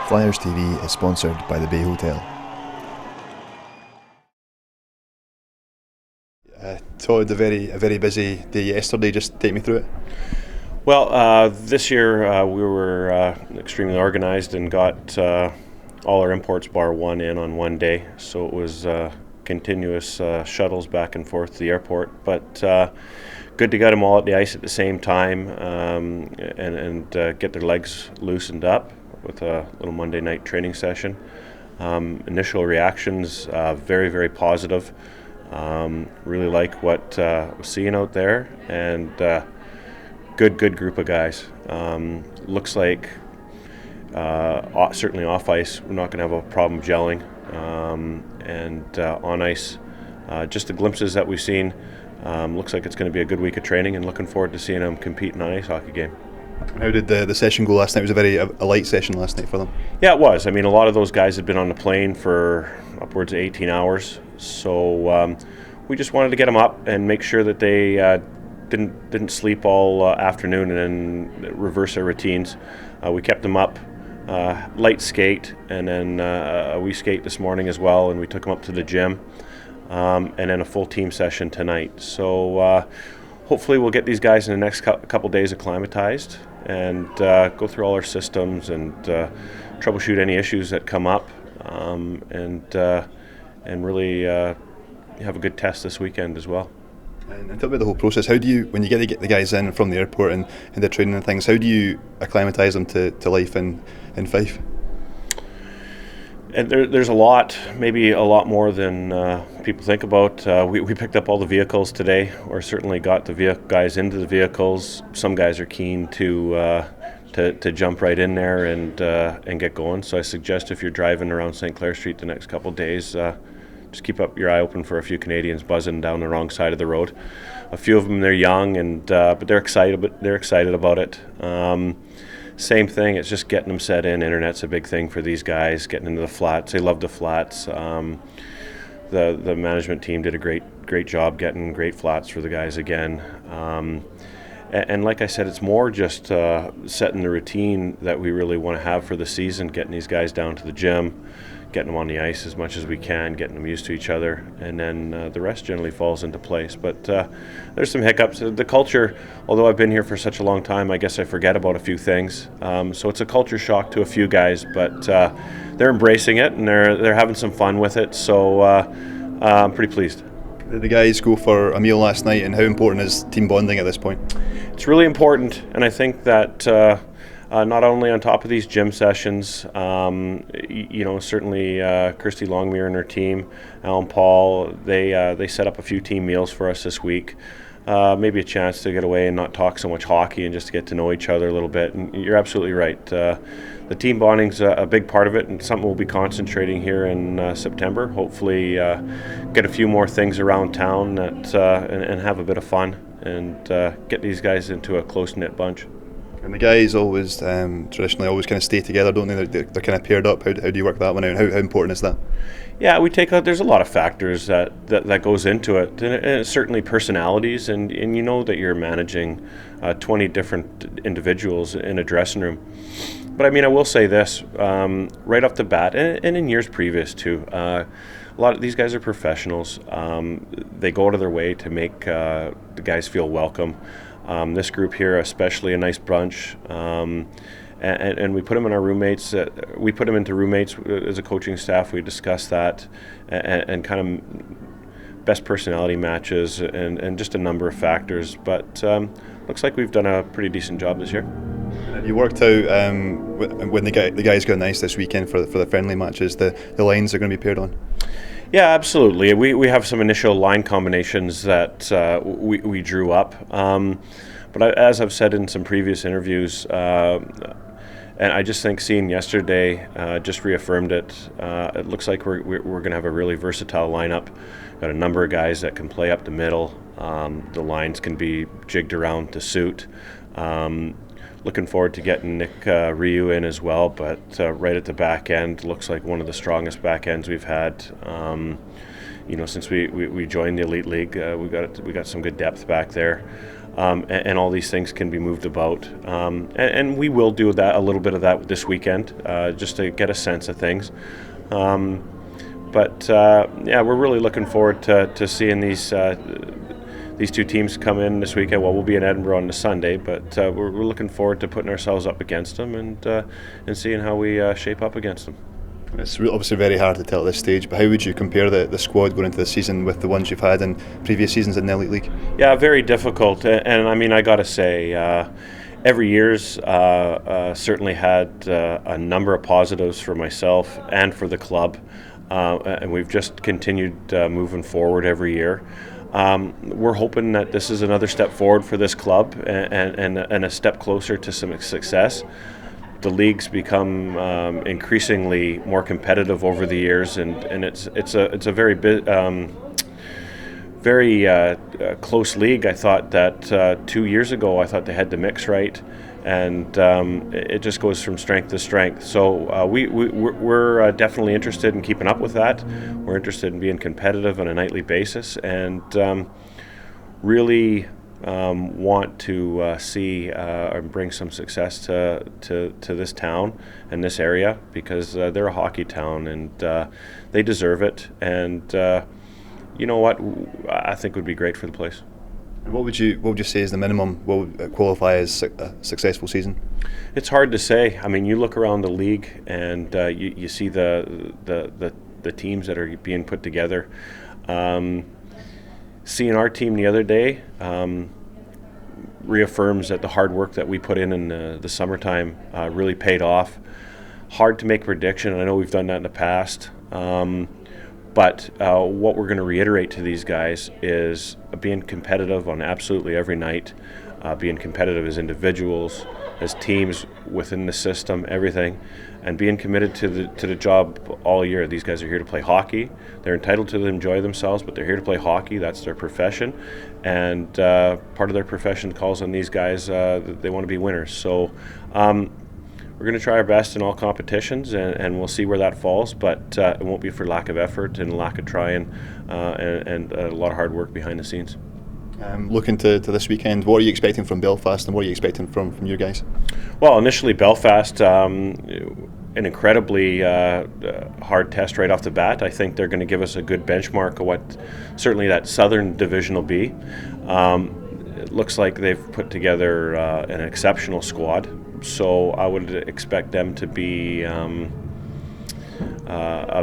Flyers TV is sponsored by the Bay Hotel. Todd, a very busy day yesterday. Just take me through it. Well, this year we were extremely organized and got all our imports bar one in on one day. So it was continuous shuttles back and forth to the airport. But good to get them all at the ice at the same time and get their legs loosened up with a little Monday night training session. Initial reactions, very positive. Really like what we're seeing out there, and good group of guys. Looks like certainly off ice we're not going to have a problem gelling, and on ice, just the glimpses that we've seen, looks like it's going to be a good week of training, and looking forward to seeing them compete in an ice hockey game. How did the session go last night? It was a light session last night for them. Yeah, it was. I mean, a lot of those guys had been on the plane for upwards of 18 hours, so we just wanted to get them up and make sure that they didn't sleep all afternoon and then reverse their routines. We kept them up, light skate, and then a wee skate this morning as well, and we took them up to the gym, and then a full team session tonight. So hopefully we'll get these guys in the next couple days acclimatized and go through all our systems and troubleshoot any issues that come up, and really have a good test this weekend as well. And tell me about the whole process. How do you, when you get the guys in from the airport and the training and things, how do you acclimatise them to life in Fife? And there's a lot, maybe a lot more than people think about. We picked up all the vehicles today, or certainly got the guys into the vehicles. Some guys are keen to jump right in there and get going. So I suggest if you're driving around St. Clair Street the next couple of days, just keep up your eye open for a few Canadians buzzing down the wrong side of the road. A few of them, they're young, and but they're excited. But they're excited about it. Same thing. It's just getting them set in. Internet's a big thing for these guys. Getting into the flats. They love the flats. The management team did a great job getting great flats for the guys again. And like I said, it's more just setting the routine that we really want to have for the season. Getting these guys down to the gym, getting them on the ice as much as we can, getting them used to each other, and then the rest generally falls into place. But there's some hiccups. The culture, although I've been here for such a long time, I guess I forget about a few things. So it's a culture shock to a few guys, but they're embracing it and they're having some fun with it. So I'm pretty pleased. Did the guys go for a meal last night, and how important is team bonding at this point? It's really important, and I think that not only on top of these gym sessions, certainly Kirsty Longmire and her team, Alan Paul, they set up a few team meals for us this week. Maybe a chance to get away and not talk so much hockey and just to get to know each other a little bit. And you're absolutely right. The team bonding's a big part of it, and something we'll be concentrating here in September. Hopefully get a few more things around town and have a bit of fun and get these guys into a close-knit bunch. And the guys always, traditionally, always kind of stay together, don't they? They're kind of paired up. How do you work that one out? How important is that? Yeah, there's a lot of factors that goes into it, and it's certainly personalities, and you know that you're managing 20 different individuals in a dressing room. But I mean, I will say this, right off the bat, and in years previous too, a lot of these guys are professionals. They go out of their way to make the guys feel welcome. This group here, especially a nice bunch, and we put them in our roommates. We put them into roommates as a coaching staff. We discussed that and kind of best personality matches and just a number of factors. But looks like we've done a pretty decent job this year. Have you worked out when the guys got nice this weekend for the friendly matches, the lines are going to be paired on? Yeah, absolutely. We have some initial line combinations that we drew up. But as I've said in some previous interviews, and I just think seeing yesterday just reaffirmed it. It looks like we're going to have a really versatile lineup. Got a number of guys that can play up the middle. The lines can be jigged around to suit. Looking forward to getting Nick Ryu in as well, but right at the back end, looks like one of the strongest back ends we've had. Since we joined the Elite League, we got some good depth back there. and all these things can be moved about. And we will do that, a little bit of that this weekend, just to get a sense of things. But we're really looking forward to seeing these two teams come in this weekend. Well, we'll be in Edinburgh on the Sunday, but we're looking forward to putting ourselves up against them and seeing how we shape up against them. It's obviously very hard to tell at this stage, but how would you compare the squad going into the season with the ones you've had in previous seasons in the Elite League? Yeah, very difficult. And I mean, I got to say, every year's certainly had a number of positives for myself and for the club. And we've just continued moving forward every year. We're hoping that this is another step forward for this club and a step closer to some success. The league's become increasingly more competitive over the years, and it's a very close league. I thought that 2 years ago, I thought they had the mix right, and it just goes from strength to strength. So we're definitely interested in keeping up with that. We're interested in being competitive on a nightly basis, and really want to see and bring some success to this town and this area, because they're a hockey town and they deserve it. And you know what? I think would be great for the place. And what would you say is the minimum? What would qualify as a successful season? It's hard to say. I mean, you look around the league and you see the teams that are being put together. Seeing our team the other day reaffirms that the hard work that we put in the summertime really paid off. Hard to make a prediction, and I know we've done that in the past. But what we're going to reiterate to these guys is being competitive on absolutely every night, being competitive as individuals, as teams within the system, everything, and being committed to the job all year. These guys are here to play hockey. They're entitled to enjoy themselves, but they're here to play hockey. That's their profession, and part of their profession calls on these guys. They want to be winners. So we're going to try our best in all competitions, and we'll see where that falls, but it won't be for lack of effort and lack of trying and a lot of hard work behind the scenes. Looking to this weekend, what are you expecting from Belfast, and what are you expecting from your guys? Well, initially Belfast, an incredibly hard test right off the bat. I think they're going to give us a good benchmark of what certainly that Southern Division will be. It looks like they've put together an exceptional squad, so I would expect them to be a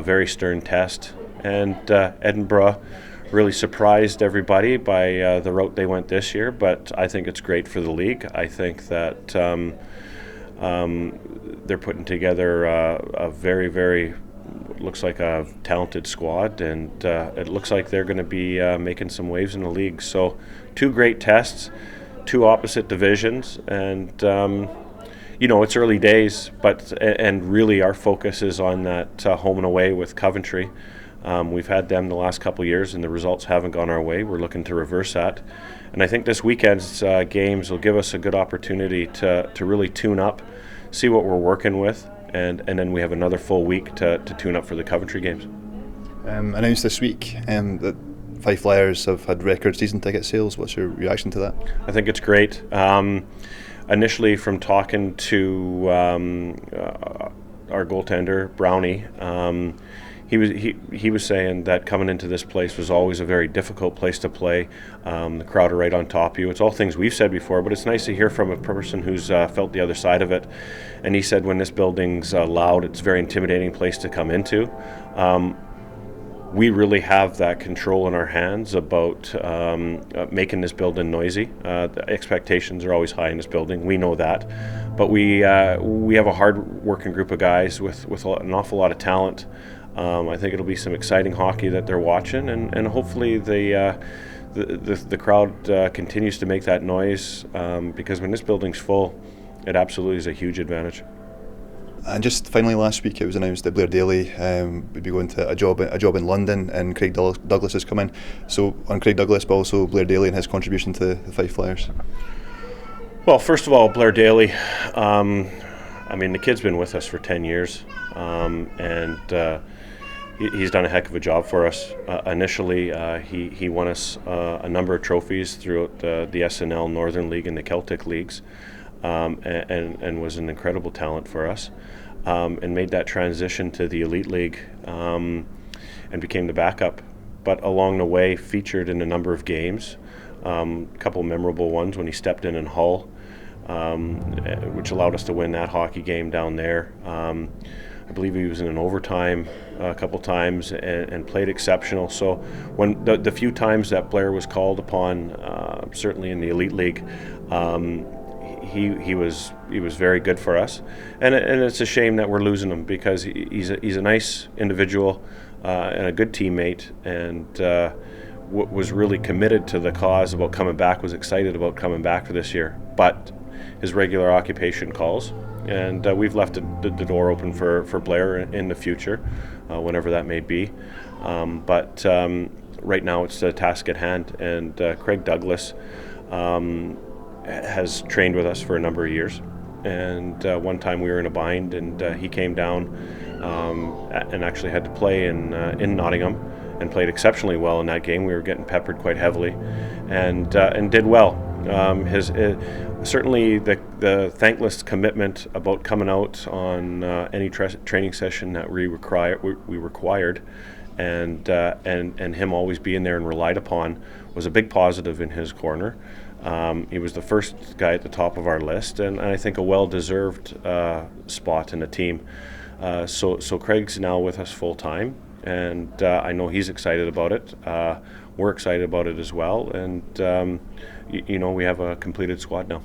very stern test. And Edinburgh really surprised everybody by the route they went this year, but I think it's great for the league. I think that they're putting together a very, very, looks like a talented squad, and it looks like they're going to be making some waves in the league. So 2 great tests, 2 opposite divisions, and it's early days, and really our focus is on that home and away with Coventry. We've had them the last couple of years, and the results haven't gone our way. We're looking to reverse that. And I think this weekend's games will give us a good opportunity to really tune up, see what we're working with, and then we have another full week to tune up for the Coventry games. Announced this week that Fife Flyers have had record season ticket sales. What's your reaction to that? I think it's great. Initially, from talking to our goaltender, Brownie, he was saying that coming into this place was always a very difficult place to play. The crowd are right on top of you. It's all things we've said before, but it's nice to hear from a person who's felt the other side of it. And he said when this building's loud, it's a very intimidating place to come into. We really have that control in our hands about making this building noisy. The expectations are always high in this building. We know that. But we have a hard-working group of guys with an awful lot of talent. I think it'll be some exciting hockey that they're watching, and hopefully the crowd continues to make that noise, because when this building's full, it absolutely is a huge advantage. And just finally, last week it was announced that Blair Daly would be going to a job in London, and Craig Douglas is coming. So on Craig Douglas, but also Blair Daly and his contribution to the Fife Flyers. Well, first of all, Blair Daly, the kid's been with us for 10 years, and he's done a heck of a job for us. Initially, he won us a number of trophies throughout the SNL Northern League and the Celtic Leagues, and was an incredible talent for us, and made that transition to the Elite League, and became the backup. But along the way, featured in a number of games, a couple memorable ones when he stepped in Hull, which allowed us to win that hockey game down there. I believe he was in an overtime a couple times and played exceptional. So when the few times that Blair was called upon, certainly in the Elite League, he was very good for us. And it's a shame that we're losing him, because he's a nice individual and a good teammate, and was really committed to the cause about coming back, was excited about coming back for this year. But his regular occupation calls, and we've left the door open for Blair in the future, whenever that may be. But right now it's the task at hand, and Craig Douglas has trained with us for a number of years. And one time we were in a bind, and he came down and actually had to play in Nottingham, and played exceptionally well in that game. We were getting peppered quite heavily, and did well. Certainly the thankless commitment about coming out on any training session that we required, and him always being there and relied upon, was a big positive in his corner. He was the first guy at the top of our list, and I think a well-deserved spot in the team. So Craig's now with us full time, and I know he's excited about it. We're excited about it as well, and we have a completed squad now.